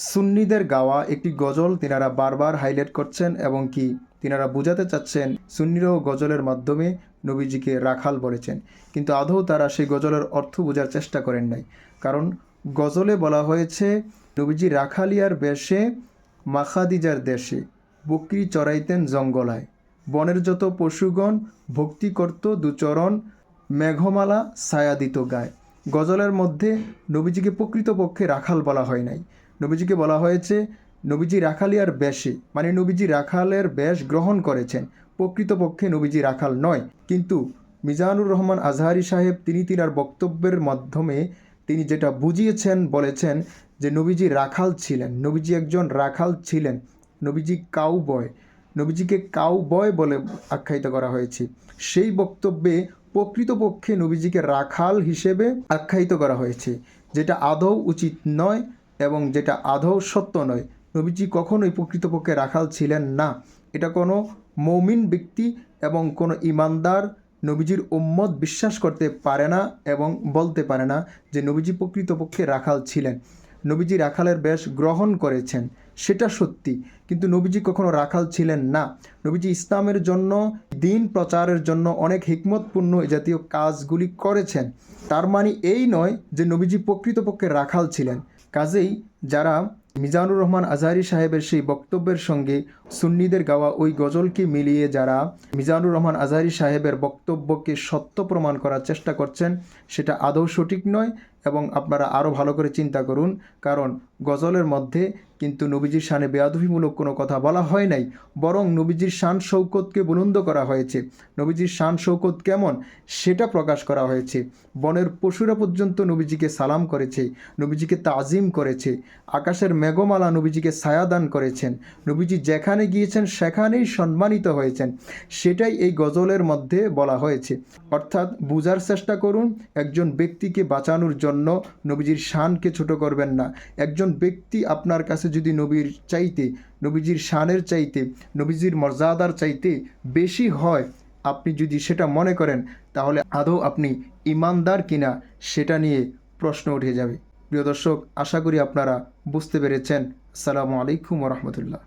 সুন্নিদের গাওয়া একটি গজল তিনারা বারবার হাইলাইট করছেন এবং কি তিনারা বোঝাতে চাচ্ছেন সুন্নিরাও গজলের মাধ্যমে নবীজিকে রাখাল বলেছেন, কিন্তু আদৌ তারা সেই গজলের অর্থ বোঝার চেষ্টা করেন নাই। কারণ গজলে বলা হয়েছে নবীজি রাখালিয়ার বেশে মাখাদিজার দেশে বকরি চড়াইতেন জঙ্গলায়, বনের যত পশুগণ ভক্তি করত দুচরণ, মেঘমালা ছায়া দিত গায়ে। গজলের মধ্যে নবীজিকে প্রকৃতপক্ষে রাখাল বলা হয় নাই। নবীজিকে বলা হয়েছে নবীজি রাখালিয়ার বেশে, মানে নবীজি রাখালের বেশ গ্রহণ করেছেন, প্রকৃতপক্ষে নবীজি রাখাল নয়। কিন্তু মিজানুর রহমান আজহারি সাহেব তিনি তিনার বক্তব্যের মাধ্যমে তিনি যেটা বুঝিয়েছেন, বলেছেন যে নবীজি রাখাল ছিলেন, নবীজি একজন রাখাল ছিলেন, নবীজি কাউবয়, নবীজিকে কাউবয় বলে আখ্যায়িত করা হয়েছে। সেই বক্তব্যে প্রকৃতপক্ষে নবীজিকে রাখাল হিসেবে আখ্যায়িত করা হয়েছে, যেটা আদৌ উচিত নয় এবং যেটা আদৌ সত্য নয়। নবীজি কখনোই প্রকৃতপক্ষে রাখাল ছিলেন না। এটা কোনো মৌমিন ব্যক্তি এবং কোনো ইমানদার নবীজির উম্মত বিশ্বাস করতে পারে না এবং বলতে পারে না যে নবীজি প্রকৃতপক্ষে রাখাল ছিলেন। নবীজি রাখালের বেশ গ্রহণ করেছেন, সেটা সত্যি, কিন্তু নবীজি কখনো রাখাল ছিলেন না। নবীজি ইসলামের জন্য, দিন প্রচারের জন্য অনেক হিকমতপূর্ণ জাতীয় কাজগুলি করেছেন। তার মানে এই নয় যে নবীজি প্রকৃতপক্ষে রাখাল ছিলেন। কাজেই যারা মিজানুর রহমান আজহারি সাহেবের সেই বক্তব্যের সঙ্গে সুন্নিদের গাওয়া ওই গজলকে মিলিয়ে যারা মিজানুর রহমান আজহারি সাহেবের বক্তব্যকে সত্য প্রমাণ করার চেষ্টা করছেন, সেটা আদৌ সঠিক নয়। এবং আপনারা আরও ভালো করে চিন্তা করুন, কারণ গজলের মধ্যে কিন্তু নবীজির শানে বেয়াদবিমূলক কোনো কথা বলা হয় নাই, বরং নবীজির শান শৌকতকে বুলন্দ করা হয়েছে। নবীজির শান শৌকত কেমন সেটা প্রকাশ করা হয়েছে। বনের পশুরা পর্যন্ত নবীজিকে সালাম করেছে, নবীজিকে তাজিম করেছে, আকাশের মেঘমালা নবীজিকে ছায়াদান করেছেন, নবীজি যেখানে গিয়েছেন সেখানেই সম্মানিত হয়েছেন। সেটাই এই গজলের মধ্যে বলা হয়েছে। অর্থাৎ বুঝার চেষ্টা করুন, একজন ব্যক্তিকে বাঁচানোর জন্য নবীজির শানকে ছোট করবেন না। একজন ব্যক্তি আপনার কাছে যদি নবীর চাইতে, নবীজির শানের চাইতে, নবীজির মর্যাদার চাইতে বেশি হয়, আপনি যদি সেটা মনে করেন, তাহলে আদৌ আপনি ইমানদার কিনা সেটা নিয়ে প্রশ্ন উঠে যাবে। প্রিয় দর্শক, আশা করি আপনারা বুঝতে পেরেছেন। আসসালামু আলাইকুম ওয়া রাহমাতুল্লাহ।